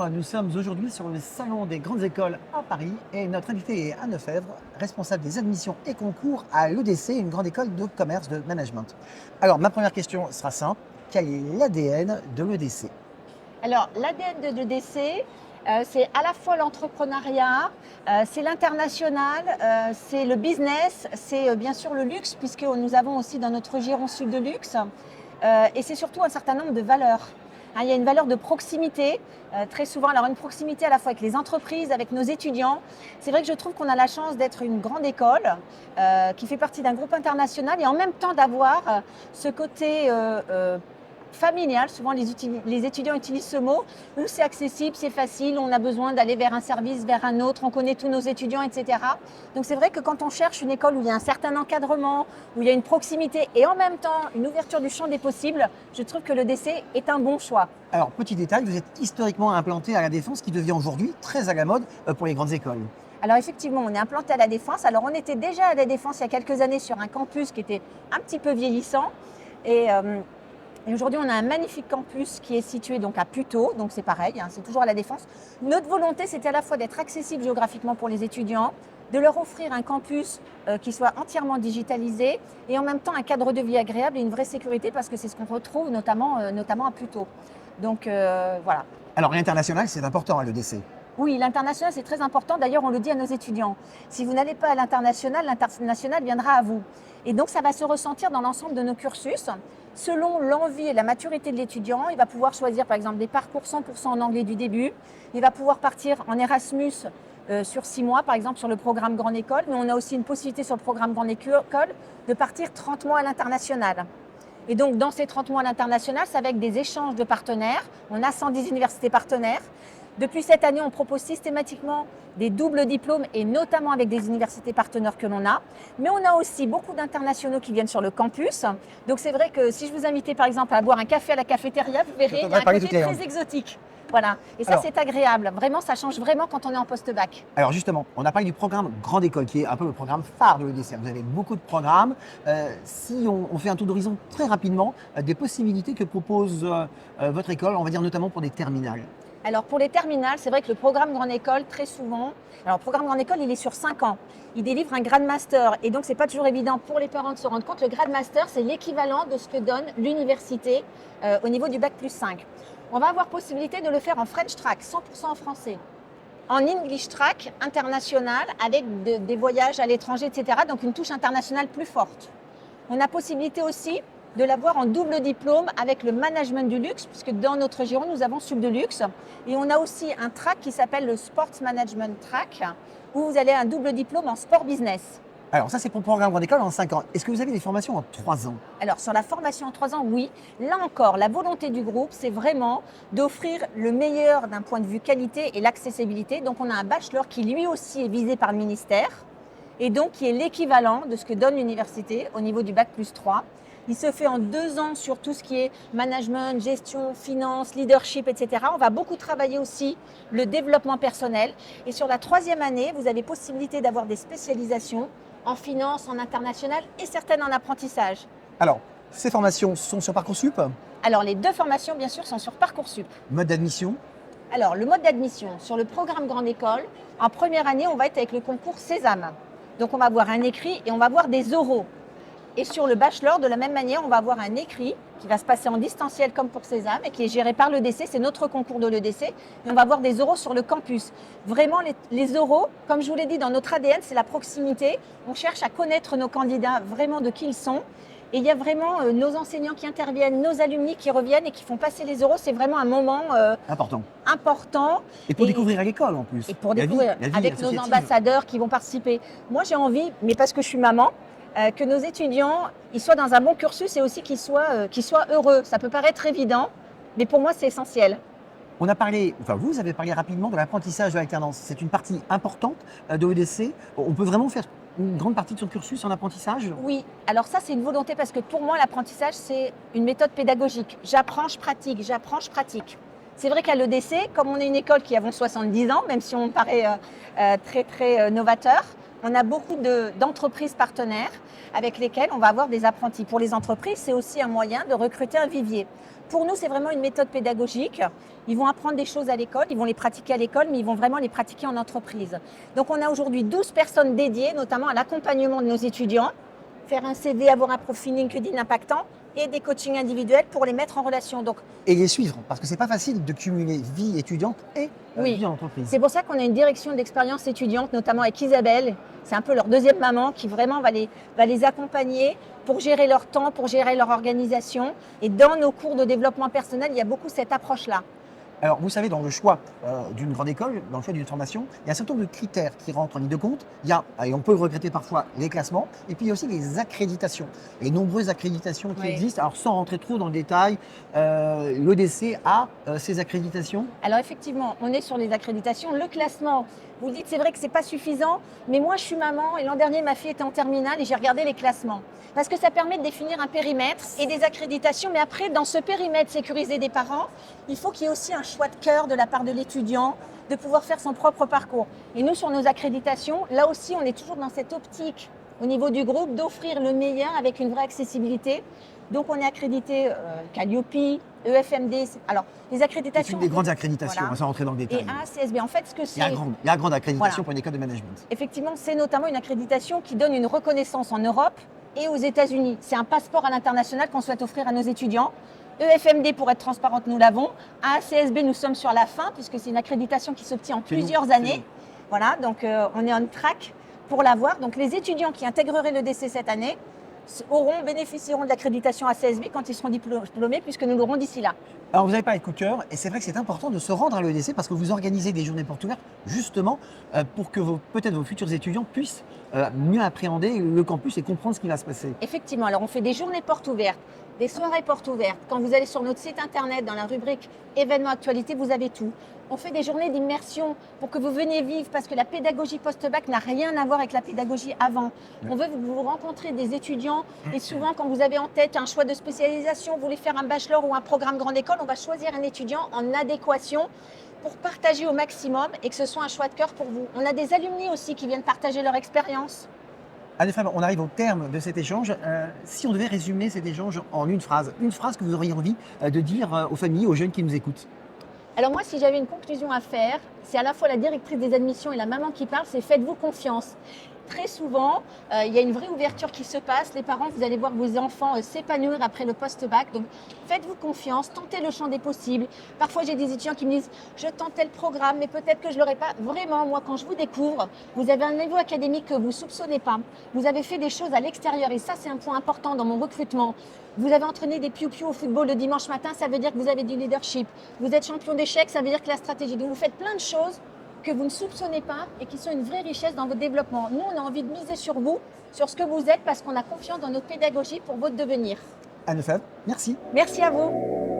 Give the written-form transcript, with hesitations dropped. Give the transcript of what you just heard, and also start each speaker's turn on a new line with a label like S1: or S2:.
S1: nous sommes aujourd'hui sur le salon des grandes écoles à Paris et notre invité est Anne Lefebvre, responsable des admissions et concours à l'EDC, une grande école de commerce de management. Alors, ma première question sera simple. Quel est l'ADN de l'EDC?
S2: Alors, l'ADN de l'EDC, c'est à la fois l'entrepreneuriat, c'est l'international, c'est le business, c'est bien sûr le luxe, puisque nous avons aussi dans notre giron sud de luxe, et c'est surtout un certain nombre de valeurs. Hein, il y a une valeur de proximité, très souvent, alors une proximité à la fois avec les entreprises, avec nos étudiants. C'est vrai que je trouve qu'on a la chance d'être une grande école qui fait partie d'un groupe international et en même temps d'avoir ce côté familial, souvent les étudiants utilisent ce mot, où c'est accessible, c'est facile, on a besoin d'aller vers un service, vers un autre, on connaît tous nos étudiants, etc. Donc c'est vrai que quand on cherche une école où il y a un certain encadrement, où il y a une proximité et en même temps une ouverture du champ des possibles, je trouve que l'EDC est un bon choix.
S1: Alors, petit détail, vous êtes historiquement implanté à La Défense, qui devient aujourd'hui très à la mode pour les grandes écoles.
S2: Alors effectivement, on est implanté à La Défense. Alors on était déjà à La Défense il y a quelques années sur un campus qui était un petit peu vieillissant. Et aujourd'hui, on a un magnifique campus qui est situé donc à Puteaux, donc c'est pareil, hein, c'est toujours à La Défense. Notre volonté, c'était à la fois d'être accessible géographiquement pour les étudiants, de leur offrir un campus qui soit entièrement digitalisé et en même temps un cadre de vie agréable et une vraie sécurité parce que c'est ce qu'on retrouve notamment à Puteaux. Donc voilà.
S1: Alors, l'international, c'est important à l'EDC.
S2: Oui, l'international, c'est très important. D'ailleurs, on le dit à nos étudiants. Si vous n'allez pas à l'international viendra à vous. Et donc, ça va se ressentir dans l'ensemble de nos cursus. Selon l'envie et la maturité de l'étudiant, il va pouvoir choisir, par exemple, des parcours 100% en anglais du début. Il va pouvoir partir en Erasmus sur 6 mois, par exemple, sur le programme Grande École. Mais on a aussi une possibilité sur le programme Grande École de partir 30 mois à l'international. Et donc, dans ces 30 mois à l'international, c'est avec des échanges de partenaires. On a 110 universités partenaires. Depuis cette année, on propose systématiquement des doubles diplômes et notamment avec des universités partenaires que l'on a. Mais on a aussi beaucoup d'internationaux qui viennent sur le campus. Donc c'est vrai que si je vous invitais par exemple à boire un café à la cafétéria, vous verrez, il y a un côté très exotique. Voilà. Et ça, c'est agréable. Vraiment, ça change vraiment quand on est en post-bac.
S1: Alors justement, on a parlé du programme Grande École, qui est un peu le programme phare de l'EDC. Vous avez beaucoup de programmes. Si on fait un tour d'horizon très rapidement, des possibilités que propose votre école, on va dire notamment pour des terminales.
S2: Alors pour les terminales, c'est vrai que le programme Grande École, très souvent, alors le programme Grande École, il est sur 5 ans. Il délivre un grade master et donc c'est pas toujours évident pour les parents de se rendre compte. Le grade master, c'est l'équivalent de ce que donne l'université au niveau du bac plus 5. On va avoir possibilité de le faire en French track, 100% en français. En English track, international, avec des voyages à l'étranger, etc. Donc une touche internationale plus forte. On a possibilité aussi de l'avoir en double diplôme avec le management du luxe, puisque dans notre giron, nous avons Sud de Luxe. Et on a aussi un track qui s'appelle le Sports Management Track, où vous allez un double diplôme en sport business.
S1: Alors ça, c'est pour le programme Grande École en 5 ans. Est-ce que vous avez des formations en 3 ans?
S2: Alors sur la formation en 3 ans, oui. Là encore, la volonté du groupe, c'est vraiment d'offrir le meilleur d'un point de vue qualité et l'accessibilité. Donc on a un bachelor qui lui aussi est visé par le ministère et donc qui est l'équivalent de ce que donne l'université au niveau du bac plus 3. Il se fait en 2 ans sur tout ce qui est management, gestion, finance, leadership, etc. On va beaucoup travailler aussi le développement personnel. Et sur la 3e année, vous avez possibilité d'avoir des spécialisations en finance, en international et certaines en apprentissage.
S1: Alors, ces formations sont sur Parcoursup?
S2: Alors, les 2 formations, bien sûr, sont sur Parcoursup.
S1: Mode d'admission?
S2: Alors, le mode d'admission sur le programme Grande École, en première année, on va être avec le concours Sésame. Donc, on va avoir un écrit et on va avoir des oraux. Et sur le bachelor, de la même manière, on va avoir un écrit qui va se passer en distanciel comme pour Sésame et qui est géré par l'EDC. C'est notre concours de l'EDC. Et on va avoir des oraux sur le campus. Vraiment, les oraux, comme je vous l'ai dit, dans notre ADN, c'est la proximité. On cherche à connaître nos candidats, vraiment de qui ils sont. Et il y a vraiment nos enseignants qui interviennent, nos alumni qui reviennent et qui font passer les oraux. C'est vraiment un moment important.
S1: Et pour découvrir à l'école en plus.
S2: Et pour découvrir avec nos ambassadeurs qui vont participer. Moi, j'ai envie, mais parce que je suis maman, que nos étudiants ils soient dans un bon cursus et aussi qu'ils soient heureux. Ça peut paraître évident, mais pour moi, c'est essentiel.
S1: On a parlé, enfin vous avez parlé rapidement de l'apprentissage de l'alternance. C'est une partie importante de l'EDC. On peut vraiment faire une grande partie de son cursus en apprentissage?
S2: Oui, alors ça c'est une volonté parce que pour moi l'apprentissage c'est une méthode pédagogique. J'apprends, je pratique, j'apprends, je pratique. C'est vrai qu'à l'EDC, comme on est une école qui avons 70 ans, même si on paraît très novateur, On a beaucoup d'entreprises partenaires avec lesquelles on va avoir des apprentis. Pour les entreprises, c'est aussi un moyen de recruter un vivier. Pour nous, c'est vraiment une méthode pédagogique. Ils vont apprendre des choses à l'école, ils vont les pratiquer à l'école, mais ils vont vraiment les pratiquer en entreprise. Donc on a aujourd'hui 12 personnes dédiées, notamment à l'accompagnement de nos étudiants, faire un CV, avoir un profil LinkedIn impactant et des coachings individuels pour les mettre en relation. Donc,
S1: Et les suivre, parce que c'est pas facile de cumuler vie étudiante et
S2: Oui.
S1: vie en entreprise.
S2: c'est pour ça qu'on a une direction d'expérience étudiante, notamment avec Isabelle. C'est un peu leur deuxième maman qui vraiment va les accompagner pour gérer leur temps, pour gérer leur organisation. Et dans nos cours de développement personnel, il y a beaucoup cette approche-là.
S1: Alors, vous savez, dans le choix d'une grande école, dans le choix d'une formation, il y a un certain nombre de critères qui rentrent en ligne de compte. Il y a, et on peut le regretter parfois, les classements, et puis il y a aussi les accréditations, les nombreuses accréditations qui
S2: Oui.
S1: existent. Alors, sans rentrer trop dans le détail, l'EDC a ces accréditations.
S2: Alors effectivement, on est sur les accréditations. Le classement, vous dites c'est vrai que c'est pas suffisant, mais moi je suis maman et l'an dernier ma fille était en terminale et j'ai regardé les classements. Parce que ça permet de définir un périmètre et des accréditations, mais après dans ce périmètre sécurisé des parents, il faut qu'il y ait aussi un choix de cœur de la part de l'étudiant, de pouvoir faire son propre parcours. Et nous sur nos accréditations, là aussi on est toujours dans cette optique au niveau du groupe d'offrir le meilleur avec une vraie accessibilité. Donc on est accrédité Calliope, EFMD. Alors les
S1: C'est
S2: accréditations
S1: une des grandes accréditations,
S2: Voilà.
S1: sans rentrer dans le
S2: et
S1: détail.
S2: ACSB. En fait, ce que
S1: Il y a
S2: c'est,
S1: la grande accréditation
S2: Voilà.
S1: pour une école de management.
S2: effectivement, c'est notamment une accréditation qui donne une reconnaissance en Europe et aux États-Unis. C'est un passeport à l'international qu'on souhaite offrir à nos étudiants. EFMD, pour être transparente, nous l'avons. ACSB, nous sommes sur la fin, puisque c'est une accréditation qui s'obtient en
S1: C'est nous,
S2: plusieurs
S1: c'est
S2: années.
S1: nous.
S2: Voilà, donc on est on track pour l'avoir. Donc les étudiants qui intégreraient le DC cette année bénéficieront de l'accréditation ACSB quand ils seront diplômés, puisque nous l'aurons d'ici là.
S1: Alors, vous avez parlé de coup de cœur, et c'est vrai que c'est important de se rendre à l'EDC parce que vous organisez des journées portes ouvertes justement pour que peut-être vos futurs étudiants puissent mieux appréhender le campus et comprendre ce qui va se passer.
S2: Effectivement, alors on fait des journées portes ouvertes, des soirées portes ouvertes. Quand vous allez sur notre site internet, dans la rubrique événements actualité, vous avez tout. On fait des journées d'immersion pour que vous veniez vivre, parce que la pédagogie post-bac n'a rien à voir avec la pédagogie avant. On veut que vous rencontrez des étudiants et souvent quand vous avez en tête un choix de spécialisation, vous voulez faire un bachelor ou un programme grande école, on va choisir un étudiant en adéquation pour partager au maximum et que ce soit un choix de cœur pour vous. On a des alumni aussi qui viennent partager leur expérience.
S1: Anne-Flamme, on arrive au terme de cet échange. Si on devait résumer cet échange en une phrase que vous auriez envie de dire aux familles, aux jeunes qui nous écoutent.
S2: Alors moi, si j'avais une conclusion à faire, c'est à la fois la directrice des admissions et la maman qui parle, c'est faites-vous confiance. Très souvent, il y a une vraie ouverture qui se passe. Les parents, vous allez voir vos enfants s'épanouir après le post-bac. Donc, faites-vous confiance, tentez le champ des possibles. Parfois, j'ai des étudiants qui me disent « je tentais le programme, mais peut-être que je ne l'aurais pas ». Vraiment, moi, quand je vous découvre, vous avez un niveau académique que vous ne soupçonnez pas. Vous avez fait des choses à l'extérieur et ça, c'est un point important dans mon recrutement. Vous avez entraîné des piou-piou au football le dimanche matin, ça veut dire que vous avez du leadership. Vous êtes champion d'échecs, ça veut dire que la stratégie. Donc, vous faites plein de choses que vous ne soupçonnez pas et qui sont une vraie richesse dans votre développement. Nous, on a envie de miser sur vous, sur ce que vous êtes, parce qu'on a confiance dans notre pédagogie pour votre devenir.
S1: Anne-Flamme, merci.
S2: Merci à vous.